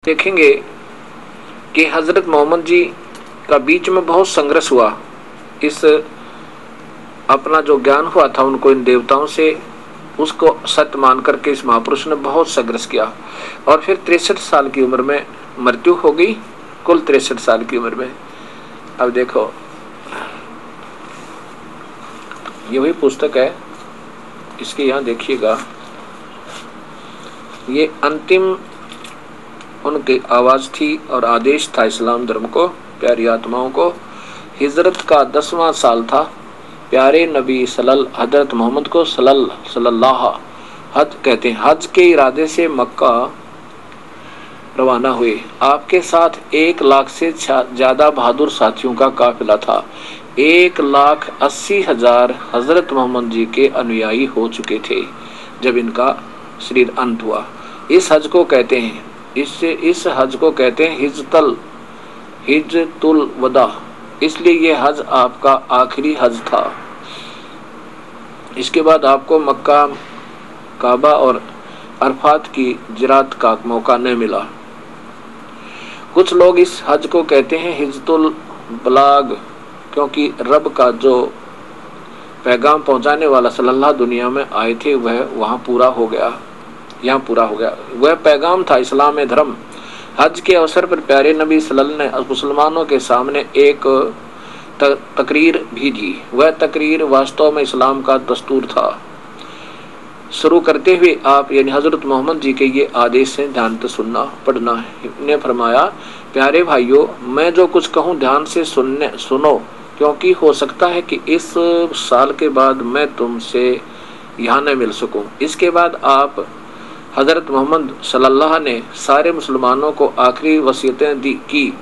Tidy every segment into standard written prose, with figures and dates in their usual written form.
देखेंगे कि हजरत मोहम्मद जी का बीच में बहुत संघर्ष हुआ। इस अपना जो ज्ञान हुआ था उनको इन देवताओं से, उसको सत्य मान करके इस महापुरुष ने बहुत संघर्ष किया और फिर 63 साल की उम्र में मृत्यु हो गई, कुल 63 साल की उम्र में। अब देखो ये वही पुस्तक है, इसके यहाँ देखिएगा, ये अंतिम उनकी आवाज़ थी और आदेश था इस्लाम धर्म को, प्यारी आत्माओं को। हिजरत का 10वां साल था। प्यारे नबी हजरत मोहम्मद को सल्लल्लाहु हज कहते हैं। हज के इरादे से मक्का रवाना हुए। आपके साथ 1 लाख से ज़्यादा बहादुर साथियों का काफिला था। 1,80,000 हजरत मोहम्मद जी के अनुयायी हो चुके थे जब इनका शरीर अंत हुआ। इस हज को कहते हैं, इस हज को कहते हैं हिज्जतुल वदा, इसलिए यह हज आपका आखिरी हज था। इसके बाद आपको मक्का, काबा और अरफात की जियारत का मौका न मिला। कुछ लोग इस हज को कहते हैं हिज्जतुल बलाग, क्योंकि रब का जो पैगाम पहुंचाने वाला सल्लल्लाहु दुनिया में आए थे वह वहाँ पूरा हो गया, यहाँ पूरा हो गया। वह पैगाम था इस्लाम धर्म। हज के अवसर पर प्यारे नबी सल्लल्लाहु अलैहि वसल्लम ने मुसलमानों के सामने एक तकरीर भी दी। वह तकरीर वास्तव में इस्लाम का दस्तूर था। शुरू करते हुए आप यानी हजरत मोहम्मद जी के ये आदेश से ध्यान से सुनना पढ़ना है। ने फरमाया, प्यारे भाइयों, मैं जो कुछ कहूँ ध्यान से सुनो, क्योंकि हो सकता है कि इस साल के बाद मैं तुमसे यहाँ न मिल सकूं। इसके बाद आप हजरत मोहम्मद सल्लल्लाहु ने सारे मुसलमानों को आखिरी वसीयतें दी की।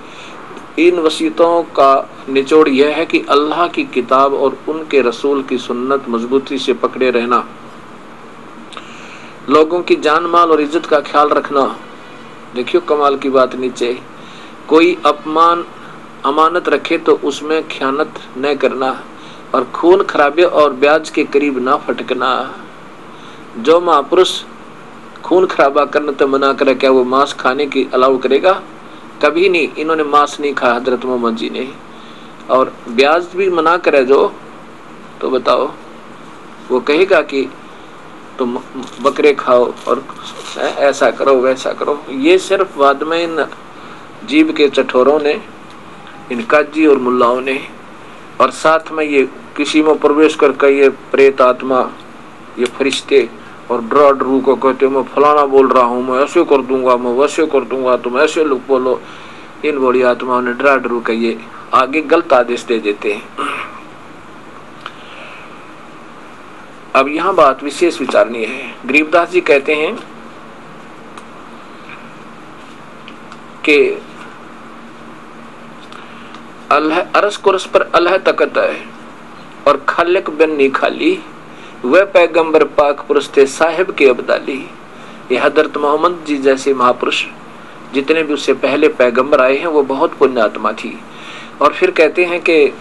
इन वसीयतों का निचोड़ यह है कि अल्लाह की किताब और उनके रसूल की सुन्नत मजबूती से पकड़े रहना, लोगों की जान माल और इज्जत का ख्याल रखना। देखियो कमाल की बात, नीचे कोई अमानत रखे तो उसमें खयानत न करना और खून खराबे और ब्याज के करीब ना फटकना। जो महापुरुष खून खराबा करने तो मना करे, क्या वो मांस खाने की अलाउ करेगा? कभी नहीं। इन्होंने मांस नहीं खाया हजरत मोहम्मद जी ने, और ब्याज भी मना करे जो, तो बताओ वो कहेगा कि तुम बकरे खाओ और ऐसा करो वैसा करो। ये सिर्फ बाद में इन जीव के चठोरों ने, इन काजी और मुल्लाओं ने, और साथ में ये किसी में प्रवेश करके ये प्रेत आत्मा, ये फरिश्ते और डरा डरू को कहते मैं फलाना बोल रहा हूँ, मैं ऐसे कर दूंगा, मैं वैसे कर दूंगा, तुम ऐसे लोग बोलो। इन बड़ी आत्माओं ने डरा डरू के ये आगे गलत आदेश दे देते हैं। अब यहाँ बात विशेष विचारनीय है। गरीबदास जी कहते हैं कि अल्लाह अरस कुरस पर अल्लाह तकत है और खालिक बिन नहीं खाली, वह पैगंबर पाक पुरुष थे साहिब के अब्दाली। ये हजरत मोहम्मद जी जैसे महापुरुष जितने भी उससे पहले पैगंबर आए हैं वो बहुत पुण्य आत्मा थी। और फिर कहते हैं कि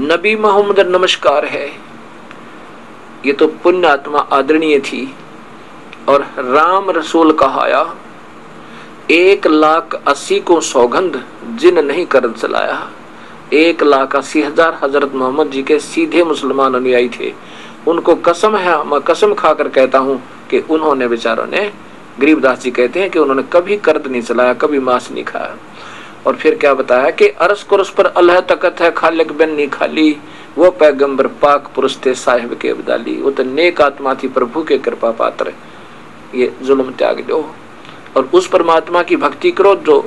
नबी मोहम्मद नमस्कार है, ये तो पुण्य आत्मा आदरणीय थी। और राम रसूल कहाया, 1,80,000 को सौगंध जिन नहीं कर चलाया। 1,80,000 हजरत मोहम्मद जी के सीधे मुसलमान अनुयायी थे। उनको कसम है, मैं कसम खाकर कहता हूँ कि उन्होंने बेचारों ने, गरीबदास जी कहते हैं कि उन्होंने कभी कर्द नहीं चलाया, कभी मांस नहीं खाया। और फिर क्या बताया कि अरस कुरस पर अल्लाह तकत है, खालिक बिन नहीं खाली, वो पैगंबर पाक पुरुष थे साहिब के अब्दाली। वो तो नेक आत्मा थी, प्रभु के कृपा पात्र। ये जुल्म त्याग दो और उस परमात्मा की भक्ति करो जो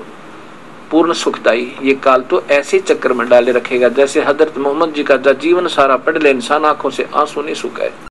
पूर्ण सुखदाई। ये काल तो ऐसे चक्कर में डाले रखेगा जैसे हजरत मोहम्मद जी का जीवन सारा पढ़ ले इंसान आंखों से आंसू नहीं सुखाए।